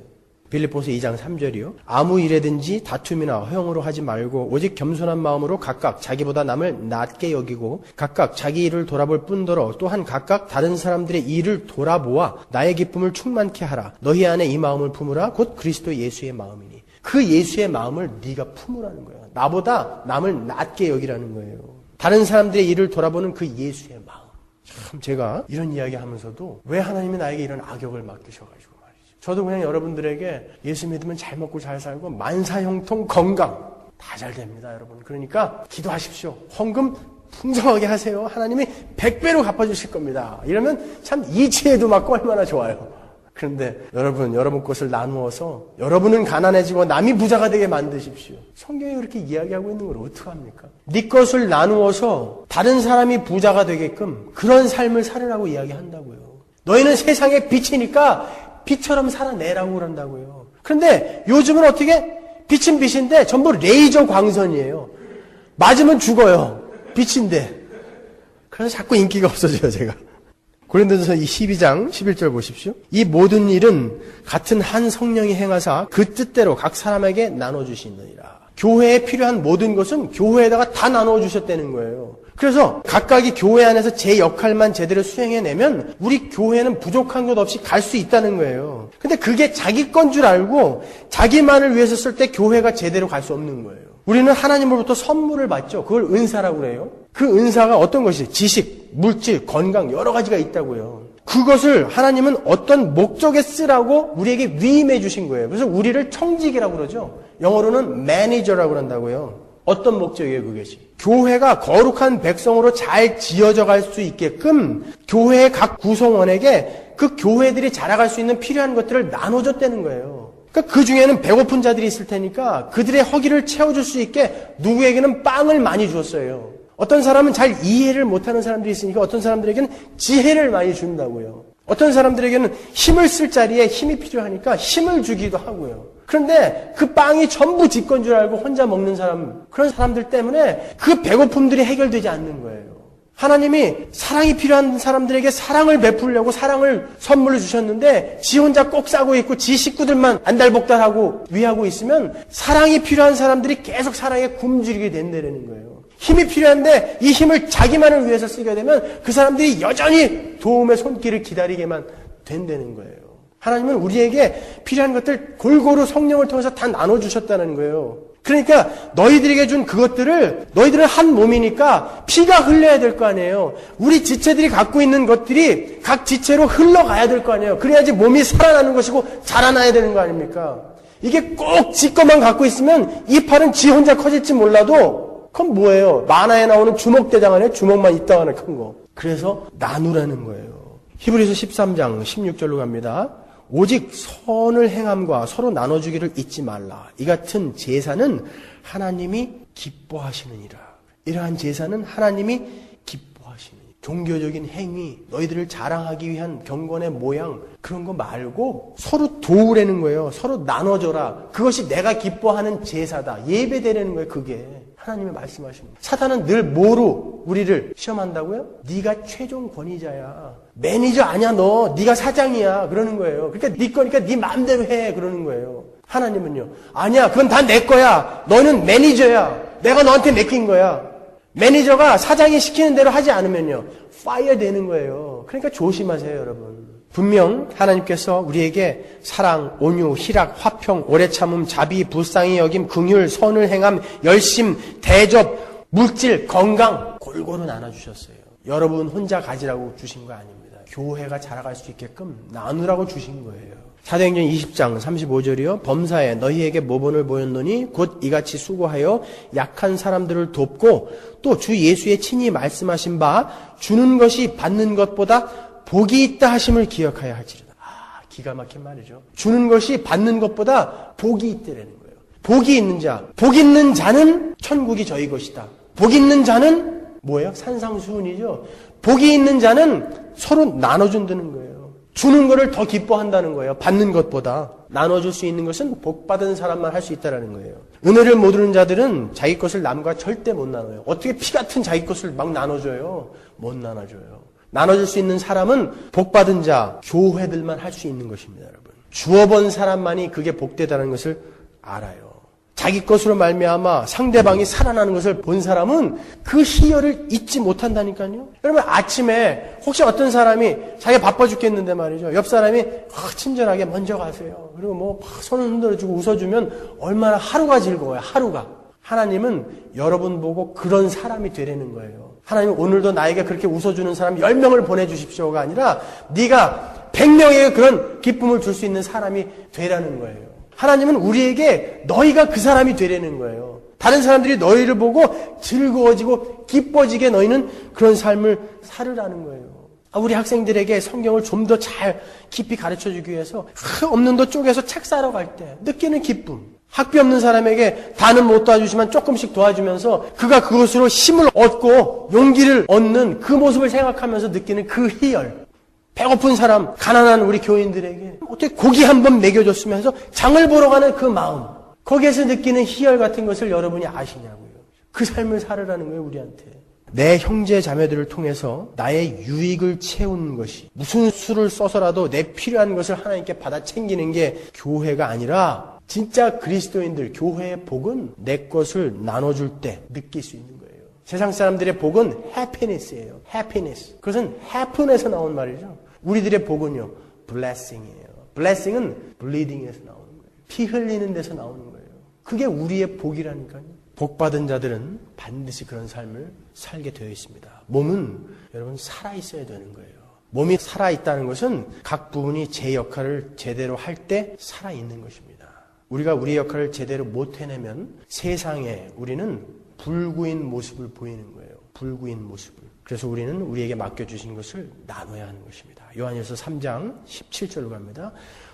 Speaker 1: 빌립보서 2장 3절이요. 아무 일에든지 다툼이나 허용으로 하지 말고 오직 겸손한 마음으로 각각 자기보다 남을 낮게 여기고 각각 자기 일을 돌아볼 뿐더러 또한 각각 다른 사람들의 일을 돌아보아 나의 기쁨을 충만케 하라. 너희 안에 이 마음을 품으라. 곧 그리스도 예수의 마음이니. 그 예수의 마음을 네가 품으라는 거예요. 나보다 남을 낮게 여기라는 거예요. 다른 사람들의 일을 돌아보는 그 예수의 마음. 참 제가 이런 이야기 하면서도 왜 하나님이 나에게 이런 악역을 맡기셔가지고 저도 그냥 여러분들에게 예수 믿으면 잘 먹고 잘 살고 만사형통 건강 다 잘 됩니다, 여러분. 그러니까 기도하십시오. 헌금 풍성하게 하세요. 하나님이 100배로 갚아주실 겁니다. 이러면 참 이치에도 맞고 얼마나 좋아요. 그런데 여러분 것을 나누어서 여러분은 가난해지고 남이 부자가 되게 만드십시오. 성경이 그렇게 이야기하고 있는 걸 어떡합니까? 네 것을 나누어서 다른 사람이 부자가 되게끔 그런 삶을 살으라고 이야기한다고요. 너희는 세상의 빛이니까 빛처럼 살아내라고 그런다고요. 그런데 요즘은 어떻게? 빛은 빛인데 전부 레이저 광선이에요. 맞으면 죽어요. 빛인데. 그래서 자꾸 인기가 없어져요, 제가. 고린도전서 12장 11절 보십시오. 이 모든 일은 같은 한 성령이 행하사 그 뜻대로 각 사람에게 나눠주시느니라. 교회에 필요한 모든 것은 교회에다가 다 나눠주셨다는 거예요. 그래서 각각이 교회 안에서 제 역할만 제대로 수행해내면 우리 교회는 부족한 것 없이 갈 수 있다는 거예요. 근데 그게 자기 건 줄 알고 자기만을 위해서 쓸 때 교회가 제대로 갈 수 없는 거예요. 우리는 하나님으로부터 선물을 받죠. 그걸 은사라고 그래요. 그 은사가 어떤 것이? 지식, 물질, 건강 여러 가지가 있다고요. 그것을 하나님은 어떤 목적에 쓰라고 우리에게 위임해 주신 거예요. 그래서 우리를 청직이라고 그러죠. 영어로는 매니저라고 한다고요. 어떤 목적이에요, 그것이? 교회가 거룩한 백성으로 잘 지어져 갈 수 있게끔 교회의 각 구성원에게 그 교회들이 자라갈 수 있는 필요한 것들을 나눠줬다는 거예요. 그러니까 그 중에는 배고픈 자들이 있을 테니까 그들의 허기를 채워줄 수 있게 누구에게는 빵을 많이 주었어요. 어떤 사람은 잘 이해를 못하는 사람들이 있으니까 어떤 사람들에게는 지혜를 많이 준다고요. 어떤 사람들에게는 힘을 쓸 자리에 힘이 필요하니까 힘을 주기도 하고요. 그런데 그 빵이 전부 지 건 줄 알고 혼자 먹는 사람, 그런 사람들 때문에 그 배고픔들이 해결되지 않는 거예요. 하나님이 사랑이 필요한 사람들에게 사랑을 베풀려고 사랑을 선물로 주셨는데 지 혼자 꼭 싸고 있고 지 식구들만 안달복달하고 위하고 있으면 사랑이 필요한 사람들이 계속 사랑에 굶주리게 된다는 거예요. 힘이 필요한데 이 힘을 자기만을 위해서 쓰게 되면 그 사람들이 여전히 도움의 손길을 기다리게만 된다는 거예요. 하나님은 우리에게 필요한 것들 골고루 성령을 통해서 다 나눠주셨다는 거예요. 그러니까 너희들에게 준 그것들을 너희들은 한 몸이니까 피가 흘러야 될 거 아니에요. 우리 지체들이 갖고 있는 것들이 각 지체로 흘러가야 될 거 아니에요. 그래야지 몸이 살아나는 것이고 자라나야 되는 거 아닙니까? 이게 꼭 지 것만 갖고 있으면 이 팔은 지 혼자 커질지 몰라도 그건 뭐예요? 만화에 나오는 주먹대장 안에 주먹만 있다 하는 큰 거. 그래서 나누라는 거예요. 히브리서 13장 16절로 갑니다. 오직 선을 행함과 서로 나눠주기를 잊지 말라. 이 같은 제사는 하나님이 기뻐하시느니라. 이러한 제사는 하나님이 기뻐하시느니라. 종교적인 행위, 너희들을 자랑하기 위한 경건의 모양 그런 거 말고 서로 도우라는 거예요. 서로 나눠줘라. 그것이 내가 기뻐하는 제사다. 예배되라는 거예요. 그게. 하나님이 말씀하십니다. 사탄은 늘 뭐로 우리를 시험한다고요? 네가 최종 권위자야. 매니저 아니야 너. 네가 사장이야. 그러는 거예요. 그러니까 네 거니까 네 마음대로 해. 그러는 거예요. 하나님은요. 아니야. 그건 다 내 거야. 너는 매니저야. 내가 너한테 맡긴 거야. 매니저가 사장이 시키는 대로 하지 않으면요. 파이어 되는 거예요. 그러니까 조심하세요, 여러분. 분명 하나님께서 우리에게 사랑, 온유, 희락, 화평, 오래 참음, 자비, 불쌍히 여김, 긍휼, 선을 행함, 열심, 대접, 물질, 건강 골고루 나눠주셨어요. 여러분 혼자 가지라고 주신 거 아닙니다. 교회가 자라갈 수 있게끔 나누라고 주신 거예요. 사도행전 20장 35절이요. 범사에 너희에게 모본을 보였노니 곧 이같이 수고하여 약한 사람들을 돕고 또 주 예수의 친히 말씀하신 바 주는 것이 받는 것보다 복이 있다 하심을 기억하여 할지로다. 기가 막힌 말이죠. 주는 것이 받는 것보다 복이 있다라는 거예요. 복이 있는 자, 복 있는 자는 천국이 저희 것이다. 복 있는 자는 뭐예요? 산상수훈이죠. 복이 있는 자는 서로 나눠준다는 거예요. 주는 것을 더 기뻐한다는 거예요. 받는 것보다. 나눠줄 수 있는 것은 복받은 사람만 할 수 있다는 거예요. 은혜를 모르는 자들은 자기 것을 남과 절대 못 나눠요. 어떻게 피 같은 자기 것을 막 나눠줘요? 못 나눠줘요. 나눠줄 수 있는 사람은 복받은 자, 교회들만 할 수 있는 것입니다, 여러분. 주어본 사람만이 그게 복되다는 것을 알아요. 자기 것으로 말미암아 상대방이 살아나는 것을 본 사람은 그 희열을 잊지 못한다니까요. 여러분 아침에 혹시 어떤 사람이 자기가 바빠 죽겠는데 말이죠. 옆 사람이 친절하게 먼저 가세요. 그리고 뭐 손을 흔들어주고 웃어주면 얼마나 하루가 즐거워요. 하루가. 하나님은 여러분 보고 그런 사람이 되라는 거예요. 하나님은 오늘도 나에게 그렇게 웃어주는 사람 10명을 보내주십시오가 아니라 네가 100명에게 그런 기쁨을 줄 수 있는 사람이 되라는 거예요. 하나님은 우리에게 너희가 그 사람이 되라는 거예요. 다른 사람들이 너희를 보고 즐거워지고 기뻐지게 너희는 그런 삶을 살으라는 거예요. 우리 학생들에게 성경을 좀 더 잘 깊이 가르쳐주기 위해서 없는 도 쪼개서 책 사러 갈 때 느끼는 기쁨. 학비 없는 사람에게 다는 못 도와주지만 조금씩 도와주면서 그가 그것으로 힘을 얻고 용기를 얻는 그 모습을 생각하면서 느끼는 그 희열. 배고픈 사람, 가난한 우리 교인들에게 어떻게 고기 한 번 먹여줬으면서 장을 보러 가는 그 마음, 거기에서 느끼는 희열 같은 것을 여러분이 아시냐고요. 그 삶을 살으라는 거예요, 우리한테. 내 형제 자매들을 통해서 나의 유익을 채우는 것이 무슨 수를 써서라도 내 필요한 것을 하나님께 받아 챙기는 게 교회가 아니라 진짜 그리스도인들, 교회의 복은 내 것을 나눠줄 때 느낄 수 있는 거예요. 세상 사람들의 복은 happiness예요. happiness. 그것은 happen에서 나온 말이죠. 우리들의 복은요, blessing이에요. blessing은 bleeding에서 나오는 거예요. 피 흘리는 데서 나오는 거예요. 그게 우리의 복이라니까요. 복받은 자들은 반드시 그런 삶을 살게 되어 있습니다. 몸은 여러분 살아있어야 되는 거예요. 몸이 살아있다는 것은 각 부분이 제 역할을 제대로 할 때 살아있는 것입니다. 우리가 우리의 역할을 제대로 못 해내면 세상에 우리는 불구인 모습을 보이는 거예요. 불구인 모습을. 그래서 우리는 우리에게 맡겨주신 것을 나눠야 하는 것입니다. 요한일서 3장 17절로 갑니다.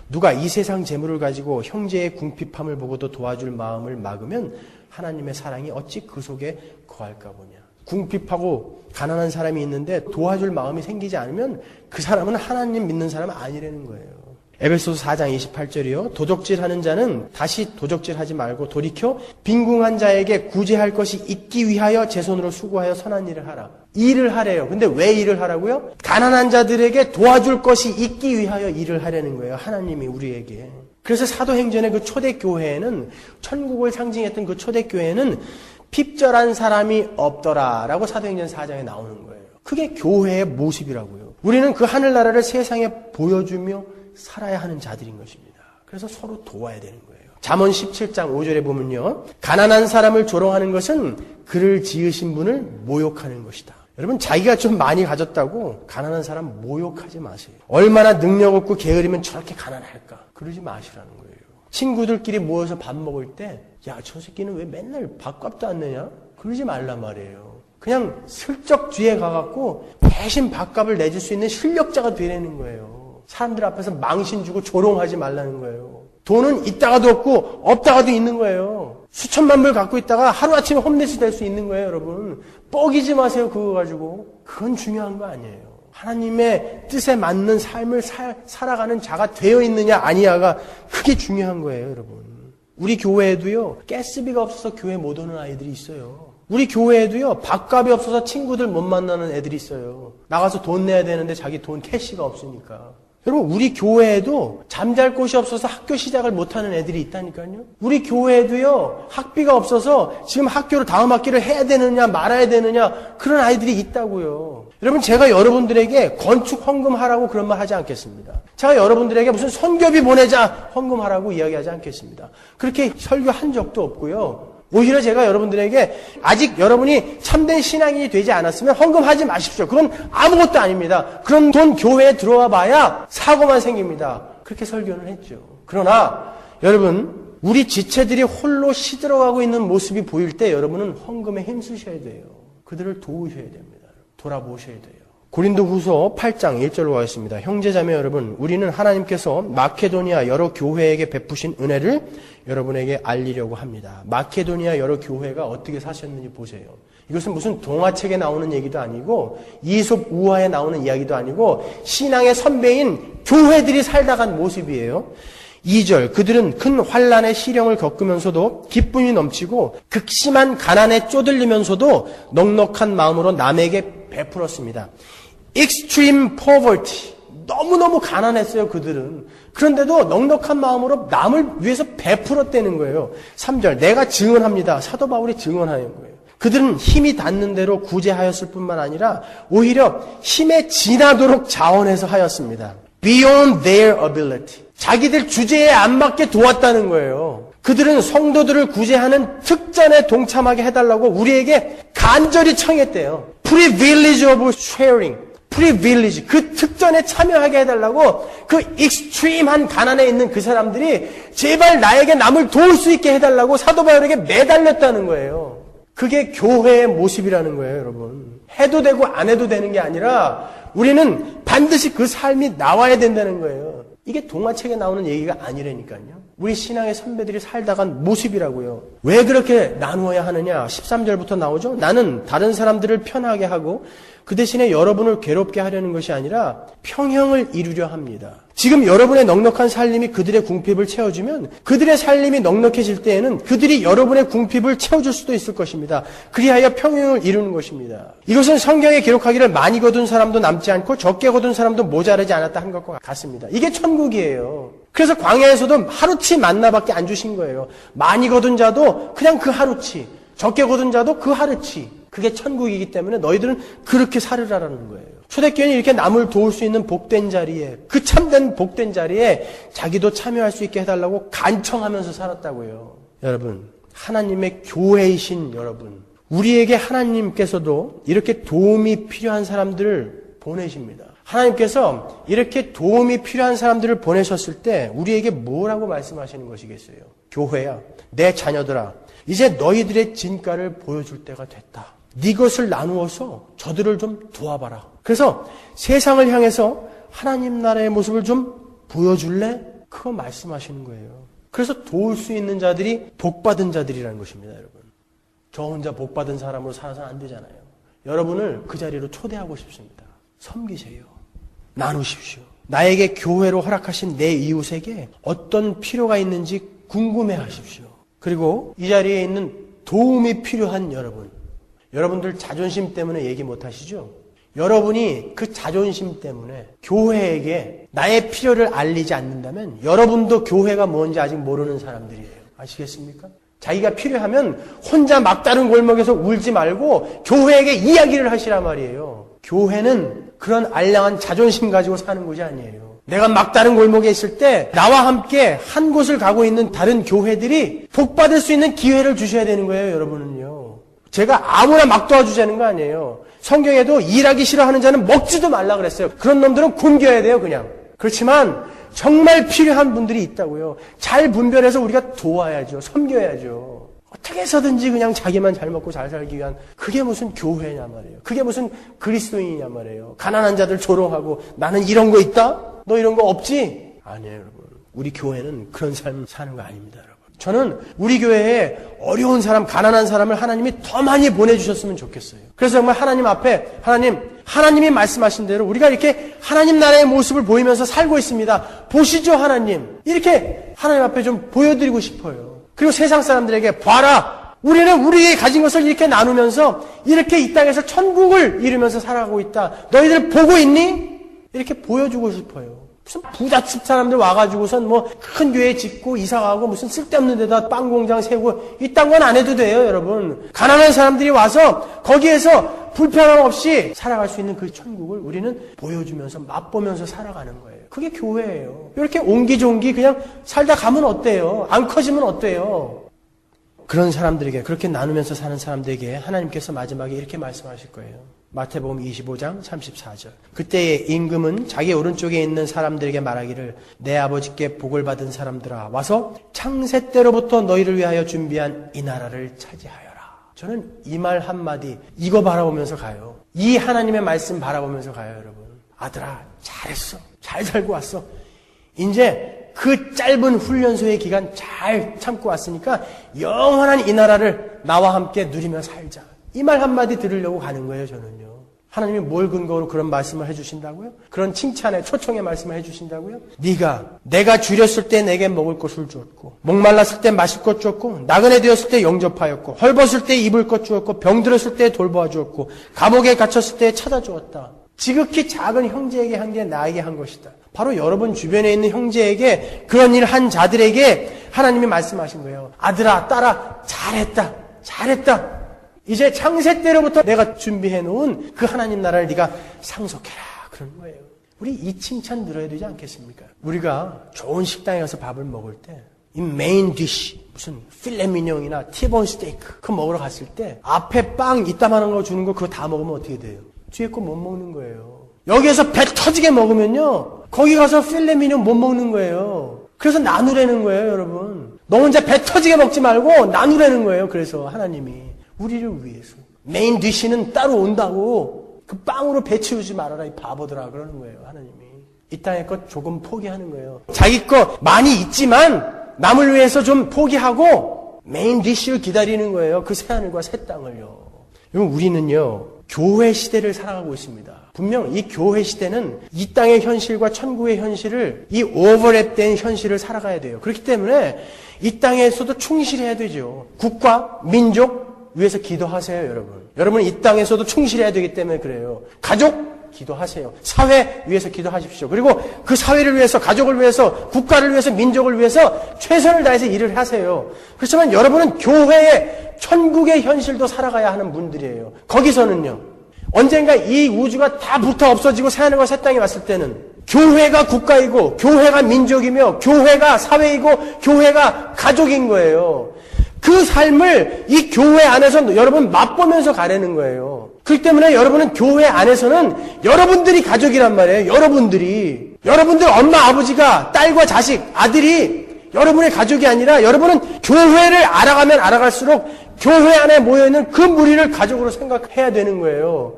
Speaker 1: 누가 이 세상 재물을 가지고 형제의 궁핍함을 보고도 도와줄 마음을 막으면 하나님의 사랑이 어찌 그 속에 거할까 보냐. 궁핍하고 가난한 사람이 있는데 도와줄 마음이 생기지 않으면 그 사람은 하나님 믿는 사람 아니라는 거예요. 에베소서 4장 28절이요. 도적질하는 자는 다시 도적질하지 말고 돌이켜 빈궁한 자에게 구제할 것이 있기 위하여 제 손으로 수고하여 선한 일을 하라. 일을 하래요. 근데 왜 일을 하라고요? 가난한 자들에게 도와줄 것이 있기 위하여 일을 하려는 거예요. 하나님이 우리에게. 그래서 사도행전의 그 초대교회에는 천국을 상징했던 그 초대교회는 핍절한 사람이 없더라라고 사도행전 4장에 나오는 거예요. 그게 교회의 모습이라고요. 우리는 그 하늘나라를 세상에 보여주며 살아야 하는 자들인 것입니다. 그래서 서로 도와야 되는 거예요. 잠언 17장 5절에 보면요. 가난한 사람을 조롱하는 것은 그를 지으신 분을 모욕하는 것이다. 여러분 자기가 좀 많이 가졌다고 가난한 사람 모욕하지 마세요. 얼마나 능력 없고 게으르면 저렇게 가난할까. 그러지 마시라는 거예요. 친구들끼리 모여서 밥 먹을 때 야, 저 새끼는 왜 맨날 밥값도 안 내냐? 그러지 말란 말이에요. 그냥 슬쩍 뒤에 가갖고 대신 밥값을 내줄 수 있는 실력자가 되라는 거예요. 사람들 앞에서 망신 주고 조롱하지 말라는 거예요. 돈은 있다가도 없고 없다가도 있는 거예요. 수천만 불 갖고 있다가 하루아침에 홈리스 될 수 있는 거예요, 여러분. 뻐기지 마세요, 그거 가지고. 그건 중요한 거 아니에요. 하나님의 뜻에 맞는 삶을 살아가는 자가 되어 있느냐 아니냐가 그게 중요한 거예요, 여러분. 우리 교회에도요, 가스비가 없어서 교회 못 오는 아이들이 있어요. 우리 교회에도요, 밥값이 없어서 친구들 못 만나는 애들이 있어요. 나가서 돈 내야 되는데 자기 돈 캐시가 없으니까. 여러분, 우리 교회에도 잠잘 곳이 없어서 학교 시작을 못하는 애들이 있다니까요. 우리 교회에도요, 학비가 없어서 지금 학교를 다음 학기를 해야 되느냐 말아야 되느냐 그런 아이들이 있다고요. 여러분, 제가 여러분들에게 건축 헌금하라고 그런 말 하지 않겠습니다. 제가 여러분들에게 무슨 선교비 보내자 헌금하라고 이야기하지 않겠습니다. 그렇게 설교한 적도 없고요. 오히려 제가 여러분들에게 아직 여러분이 참된 신앙인이 되지 않았으면 헌금하지 마십시오. 그건 아무것도 아닙니다. 그런 돈 교회에 들어와 봐야 사고만 생깁니다. 그렇게 설교는 했죠. 그러나 여러분, 우리 지체들이 홀로 시들어가고 있는 모습이 보일 때 여러분은 헌금에 힘쓰셔야 돼요. 그들을 도우셔야 됩니다. 돌아보셔야 돼요. 고린도후서 8장 1절로 가겠습니다. 형제자매 여러분, 우리는 하나님께서 마케도니아 여러 교회에게 베푸신 은혜를 여러분에게 알리려고 합니다. 마케도니아 여러 교회가 어떻게 사셨는지 보세요. 이것은 무슨 동화책에 나오는 얘기도 아니고 이솝 우화에 나오는 이야기도 아니고 신앙의 선배인 교회들이 살다 간 모습이에요. 2절, 그들은 큰 환난의 시련을 겪으면서도 기쁨이 넘치고 극심한 가난에 쪼들리면서도 넉넉한 마음으로 남에게 베풀었습니다. Extreme poverty. 너무너무 가난했어요, 그들은. 그런데도 넉넉한 마음으로 남을 위해서 베풀었다는 거예요. 3절, 내가 증언합니다. 사도 바울이 증언하는 거예요. 그들은 힘이 닿는 대로 구제하였을 뿐만 아니라 오히려 힘에 지나도록 자원해서 하였습니다. Beyond their ability. 자기들 주제에 안 맞게 도왔다는 거예요. 그들은 성도들을 구제하는 특전에 동참하게 해달라고 우리에게 간절히 청했대요. Privilege of sharing. Privilege. 그 특전에 참여하게 해달라고 그 익스트림한 가난에 있는 그 사람들이 제발 나에게 남을 도울 수 있게 해달라고 사도 바울에게 매달렸다는 거예요. 그게 교회의 모습이라는 거예요, 여러분. 해도 되고 안 해도 되는 게 아니라 우리는 반드시 그 삶이 나와야 된다는 거예요. 이게 동화책에 나오는 얘기가 아니라니까요. 우리 신앙의 선배들이 살다간 모습이라고요. 왜 그렇게 나누어야 하느냐? 13절부터 나오죠. 나는 다른 사람들을 편하게 하고 그 대신에 여러분을 괴롭게 하려는 것이 아니라 평형을 이루려 합니다. 지금 여러분의 넉넉한 살림이 그들의 궁핍을 채워주면 그들의 살림이 넉넉해질 때에는 그들이 여러분의 궁핍을 채워줄 수도 있을 것입니다. 그리하여 평형을 이루는 것입니다. 이것은 성경에 기록하기를 많이 거둔 사람도 남지 않고 적게 거둔 사람도 모자라지 않았다 한 것과 같습니다. 이게 천국이에요. 그래서 광야에서도 하루치 만나밖에 안 주신 거예요. 많이 거둔 자도 그냥 그 하루치, 적게 거둔 자도 그 하루치. 그게 천국이기 때문에 너희들은 그렇게 살으라라는 거예요. 초대교회는 이렇게 남을 도울 수 있는 복된 자리에, 그 참된 복된 자리에 자기도 참여할 수 있게 해달라고 간청하면서 살았다고요. 여러분, 하나님의 교회이신 여러분, 우리에게 하나님께서도 이렇게 도움이 필요한 사람들을 보내십니다. 하나님께서 이렇게 도움이 필요한 사람들을 보내셨을 때 우리에게 뭐라고 말씀하시는 것이겠어요? 교회야, 내 자녀들아, 이제 너희들의 진가를 보여줄 때가 됐다. 네 것을 나누어서 저들을 좀 도와봐라. 그래서 세상을 향해서 하나님 나라의 모습을 좀 보여줄래? 그거 말씀하시는 거예요. 그래서 도울 수 있는 자들이 복받은 자들이라는 것입니다, 여러분. 저 혼자 복받은 사람으로 살아서는 안 되잖아요. 여러분을 그 자리로 초대하고 싶습니다. 섬기세요. 나누십시오. 나에게 교회로 허락하신 내 이웃에게 어떤 필요가 있는지 궁금해 하십시오. 그리고 이 자리에 있는 도움이 필요한 여러분, 여러분들 자존심 때문에 얘기 못 하시죠? 여러분이 그 자존심 때문에 교회에게 나의 필요를 알리지 않는다면 여러분도 교회가 뭔지 아직 모르는 사람들이에요. 아시겠습니까? 자기가 필요하면 혼자 막다른 골목에서 울지 말고 교회에게 이야기를 하시란 말이에요. 교회는 그런 알량한 자존심 가지고 사는 곳이 아니에요. 내가 막다른 골목에 있을 때 나와 함께 한 곳을 가고 있는 다른 교회들이 복받을 수 있는 기회를 주셔야 되는 거예요, 여러분은요. 제가 아무나 막 도와주자는 거 아니에요. 성경에도 일하기 싫어하는 자는 먹지도 말라 그랬어요. 그런 놈들은 굶겨야 돼요, 그냥. 그렇지만 정말 필요한 분들이 있다고요. 잘 분별해서 우리가 도와야죠. 섬겨야죠. 어떻게 해서든지 그냥 자기만 잘 먹고 잘 살기 위한 그게 무슨 교회냐 말이에요. 그게 무슨 그리스도인이냐 말이에요. 가난한 자들 조롱하고 나는 이런 거 있다? 너 이런 거 없지? 아니에요, 여러분. 우리 교회는 그런 삶 사는 거 아닙니다, 여러분. 저는 우리 교회에 어려운 사람, 가난한 사람을 하나님이 더 많이 보내주셨으면 좋겠어요. 그래서 정말 하나님 앞에 하나님이 말씀하신 대로 우리가 이렇게 하나님 나라의 모습을 보이면서 살고 있습니다. 보시죠, 하나님. 이렇게 하나님 앞에 좀 보여드리고 싶어요. 그리고 세상 사람들에게 봐라. 우리는 우리의 가진 것을 이렇게 나누면서 이렇게 이 땅에서 천국을 이루면서 살아가고 있다. 너희들 보고 있니? 이렇게 보여주고 싶어요. 무슨 부잣집 사람들 와가지고선 뭐 큰 교회 짓고 이사가고 무슨 쓸데없는 데다 빵 공장 세우고 이딴 건 안 해도 돼요, 여러분. 가난한 사람들이 와서 거기에서 불편함 없이 살아갈 수 있는 그 천국을 우리는 보여주면서 맛보면서 살아가는 거예요. 그게 교회예요. 이렇게 옹기종기 그냥 살다 가면 어때요? 안 커지면 어때요? 그런 사람들에게, 그렇게 나누면서 사는 사람들에게 하나님께서 마지막에 이렇게 말씀하실 거예요. 마태복음 25장 34절. 그때의 임금은 자기 오른쪽에 있는 사람들에게 말하기를 내 아버지께 복을 받은 사람들아 와서 창세 때로부터 너희를 위하여 준비한 이 나라를 차지하여라. 저는 이 말 한마디 이거 바라보면서 가요. 이 하나님의 말씀 바라보면서 가요, 여러분. 아들아, 잘했어. 잘 살고 왔어. 이제 그 짧은 훈련소의 기간 잘 참고 왔으니까 영원한 이 나라를 나와 함께 누리며 살자. 이 말 한마디 들으려고 가는 거예요, 저는요. 하나님이 뭘 근거로 그런 말씀을 해주신다고요? 그런 칭찬의 초청의 말씀을 해주신다고요? 내가 줄였을 때 내게 먹을 것을 주었고 목말랐을 때 마실 것 주었고 나그네 되었을 때 영접하였고 헐벗을 때 입을 것 주었고 병들었을 때 돌보아 주었고 감옥에 갇혔을 때 찾아주었다. 지극히 작은 형제에게 한 게 나에게 한 것이다. 바로 여러분 주변에 있는 형제에게 그런 일 한 자들에게 하나님이 말씀하신 거예요. 아들아, 딸아, 잘했다. 이제 창세 때로부터 내가 준비해 놓은 그 하나님 나라를 네가 상속해라. 그런 거예요. 우리 이 칭찬 들어야 되지 않겠습니까? 우리가 좋은 식당에 가서 밥을 먹을 때 이 메인 디쉬, 무슨 필레미뇽이나 티본 스테이크 그거 먹으러 갔을 때 앞에 빵 이따만한 거 주는 거 그거 다 먹으면 어떻게 돼요? 뒤에 거 못 먹는 거예요. 여기에서 배 터지게 먹으면요 거기 가서 필레미뇽 못 먹는 거예요. 그래서 나누라는 거예요, 여러분. 너 혼자 배 터지게 먹지 말고 나누라는 거예요. 그래서 하나님이 우리를 위해서 메인 디쉬는 따로 온다고 그 빵으로 배 채우지 말아라 이 바보들아 그러는 거예요. 하나님이 이 땅의 것 조금 포기하는 거예요. 자기 거 많이 있지만 남을 위해서 좀 포기하고 메인 디쉬를 기다리는 거예요. 그 새하늘과 새 땅을요. 여러분 우리는요 교회 시대를 살아가고 있습니다. 분명 이 교회 시대는 이 땅의 현실과 천국의 현실을 이 오버랩된 현실을 살아가야 돼요. 그렇기 때문에 이 땅에서도 충실해야 되죠. 국가, 민족 위해서 기도하세요, 여러분. 여러분은 이 땅에서도 충실해야 되기 때문에 그래요. 가족 기도하세요. 사회 위해서 기도하십시오. 그리고 그 사회를 위해서, 가족을 위해서, 국가를 위해서, 민족을 위해서 최선을 다해서 일을 하세요. 그렇지만 여러분은 교회의 천국의 현실도 살아가야 하는 분들이에요. 거기서는요. 언젠가 이 우주가 다 불타 없어지고 새하늘과 새 땅이 왔을 때는 교회가 국가이고 교회가 민족이며 교회가 사회이고 교회가 가족인 거예요. 그 삶을 이 교회 안에서 여러분 맛보면서 가라는 거예요. 그렇기 때문에 여러분은 교회 안에서는 여러분들이 가족이란 말이에요. 여러분들 엄마 아버지가 딸과 자식 아들이 여러분의 가족이 아니라 여러분은 교회를 알아가면 알아갈수록 교회 안에 모여있는 그 무리를 가족으로 생각해야 되는 거예요.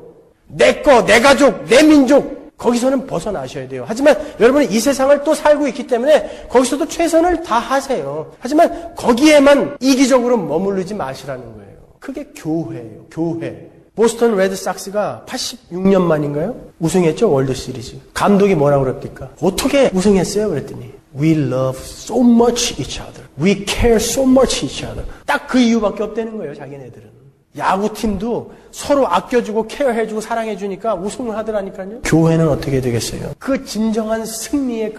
Speaker 1: 내 거, 내 가족, 내 민족 거기서는 벗어나셔야 돼요. 하지만 여러분은 이 세상을 또 살고 있기 때문에 거기서도 최선을 다하세요. 하지만 거기에만 이기적으로 머무르지 마시라는 거예요. 그게 교회예요. 교회. 보스턴 레드삭스가 86년 만인가요? 우승했죠. 월드시리즈. 감독이 뭐라고 그랬을까? 어떻게 우승했어요? 그랬더니 We love so much each other. We care so much each other. 딱 그 이유밖에 없다는 거예요. 자기네들은. 야구팀도 서로 아껴주고 케어해주고 사랑해주니까 우승을 하더라니까요. 교회는 어떻게 되겠어요? 그 진정한 승리의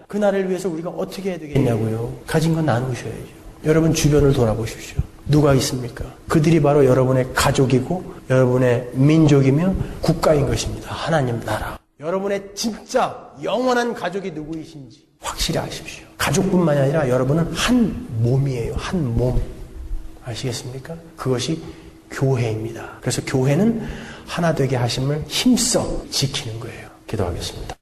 Speaker 1: 그날을 위해서 우리가 어떻게 해야 되겠냐고요. 가진 건 나누셔야죠. 여러분 주변을 돌아보십시오. 누가 있습니까? 그들이 바로 여러분의 가족이고 여러분의 민족이며 국가인 것입니다. 하나님 나라. 여러분의 진짜 영원한 가족이 누구이신지 확실히 아십시오. 가족뿐만이 아니라 여러분은 한 몸이에요. 한 몸. 아시겠습니까? 그것이 교회입니다. 그래서 교회는 하나 되게 하심을 힘써 지키는 거예요. 기도하겠습니다.